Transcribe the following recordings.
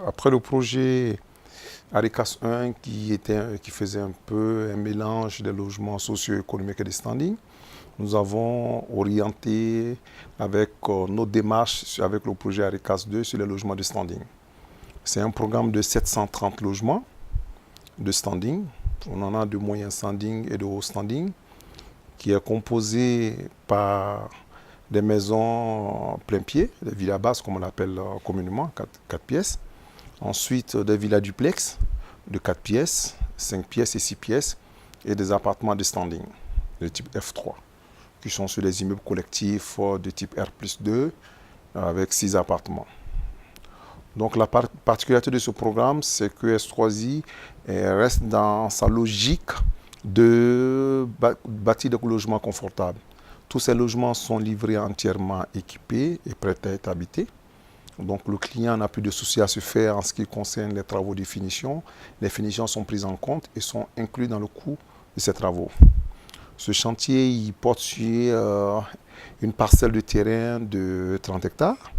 Après le projet Arecas 1 qui faisait un peu un mélange des logements socio-économiques et des standing, nous avons orienté avec nos démarches avec le projet Arecas 2 sur les logements de standing. C'est un programme de 730 logements de standing. On en a de moyens standing et de haut standing, qui est composé par des maisons plein pied, des villas basses comme on l'appelle communément, 4 pièces. Ensuite, des villas duplex de 4 pièces, 5 pièces et 6 pièces, et des appartements de standing de type F3, qui sont sur des immeubles collectifs de type R+2, avec 6 appartements. Donc la particularité de ce programme, c'est que S3I reste dans sa logique de bâtir des logements confortables. Tous ces logements sont livrés entièrement équipés et prêts à être habités. Donc le client n'a plus de soucis à se faire en ce qui concerne les travaux de finition. Les finitions sont prises en compte et sont inclus dans le coût de ces travaux. Ce chantier il porte sur une parcelle de terrain de 30 hectares,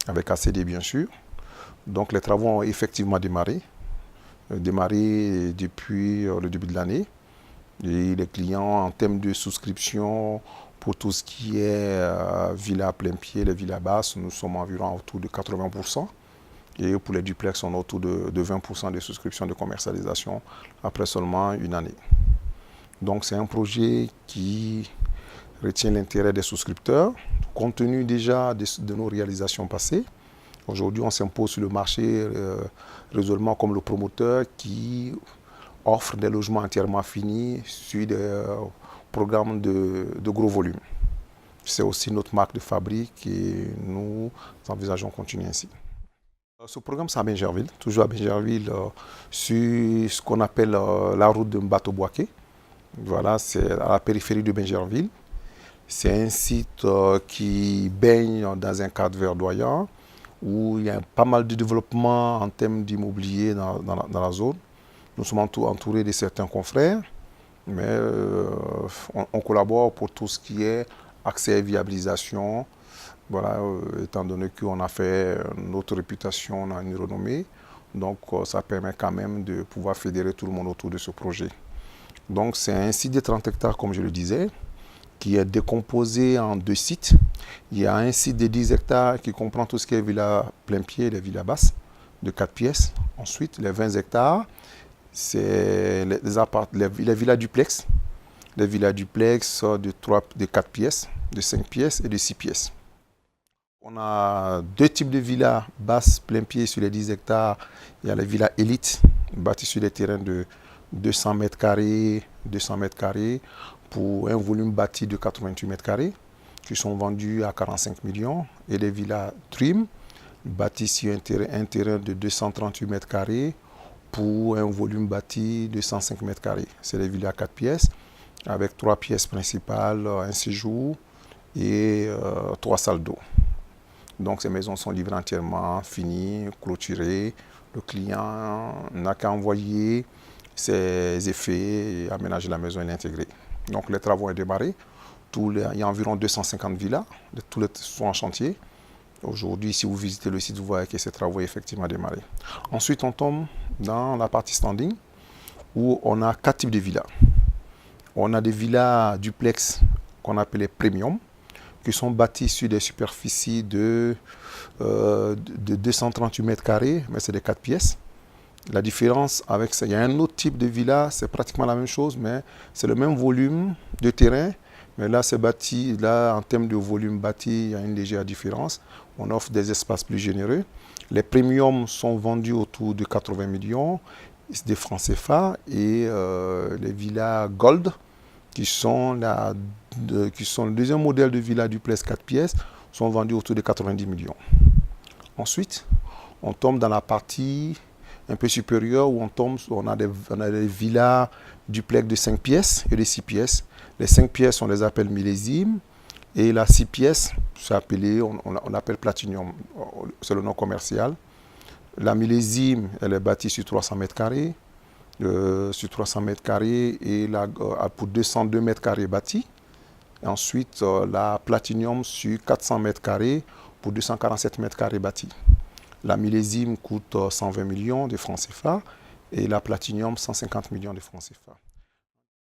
avec ACD bien sûr. Donc les travaux ont effectivement démarré depuis le début de l'année. Et les clients, en termes de souscription, pour tout ce qui est villa plein pied, les villas basses, nous sommes environ autour de 80%. Et pour les duplex, on est autour de 20% de souscription de commercialisation après seulement une année. Donc c'est un projet qui retient l'intérêt des souscripteurs, compte tenu déjà de nos réalisations passées. Aujourd'hui, on s'impose sur le marché résolument comme le promoteur qui offre des logements entièrement finis sur des programmes de gros volume. C'est aussi notre marque de fabrique et nous envisageons de continuer ainsi. Ce programme, c'est à Bingerville, toujours à Bingerville, sur ce qu'on appelle la route de Mbato-Boaké. Voilà, c'est à la périphérie de Bingerville. C'est un site qui baigne dans un cadre verdoyant, où il y a pas mal de développement en termes d'immobilier dans la zone. Nous sommes entourés de certains confrères, mais on collabore pour tout ce qui est accès et viabilisation. Voilà, étant donné qu'on a fait notre réputation, on a une renommée, donc ça permet quand même de pouvoir fédérer tout le monde autour de ce projet. Donc c'est un site de 30 hectares, comme je le disais, qui est décomposé en 2 sites. Il y a un site de 10 hectares qui comprend tout ce qui est villa plein pied et les villas basses de 4 pièces. Ensuite, les 20 hectares, c'est les villas duplex. Les villas duplex de 4 pièces, de 5 pièces et de 6 pièces. On a 2 types de villas basses plein pied sur les 10 hectares. Il y a les villas élites, bâties sur des terrains de 200 mètres carrés, pour un volume bâti de 88 mètres carrés, qui sont vendus à 45 millions. Et les villas Dream, bâties sur un terrain de 238 mètres carrés, pour un volume bâti de 105 mètres carrés. C'est des villas à 4 pièces, avec 3 pièces principales, un séjour et 3 salles d'eau. Donc ces maisons sont livrées entièrement, finies, clôturées. Le client n'a qu'à envoyer ses effets et aménager la maison et l'intégrer. Donc les travaux ont démarré. Il y a environ 250 villas, tous les sont en chantier. Aujourd'hui, si vous visitez le site, vous voyez que ces travaux ont effectivement démarré. Ensuite, on tombe dans la partie standing, où on a 4 types de villas. On a des villas duplex qu'on appelle les premium, qui sont bâties sur des superficies de 238 mètres carrés, mais c'est des 4 pièces. La différence avec ça, il y a un autre type de villa, c'est pratiquement la même chose, mais c'est le même volume de terrain. Mais là, c'est bâti, là, en termes de volume bâti, il y a une légère différence. On offre des espaces plus généreux. Les premiums sont vendus autour de 80 millions de francs CFA et les villas Gold, qui sont le deuxième modèle de villa duplex 4 pièces, sont vendus autour de 90 millions. Ensuite, on tombe dans la partie un peu supérieure où on a des villas duplex de 5 pièces et de 6 pièces. Les 5 pièces, on les appelle millésimes. Et la 6 pièces, on appelle Platinum, c'est le nom commercial. La millésime, elle est bâtie sur 300 mètres carrés. Et pour 202 mètres carrés bâtis. Et ensuite, la Platinum sur 400 mètres carrés pour 247 mètres carrés bâtis. La millésime coûte 120 millions de francs CFA et la platinium 150 millions de francs CFA.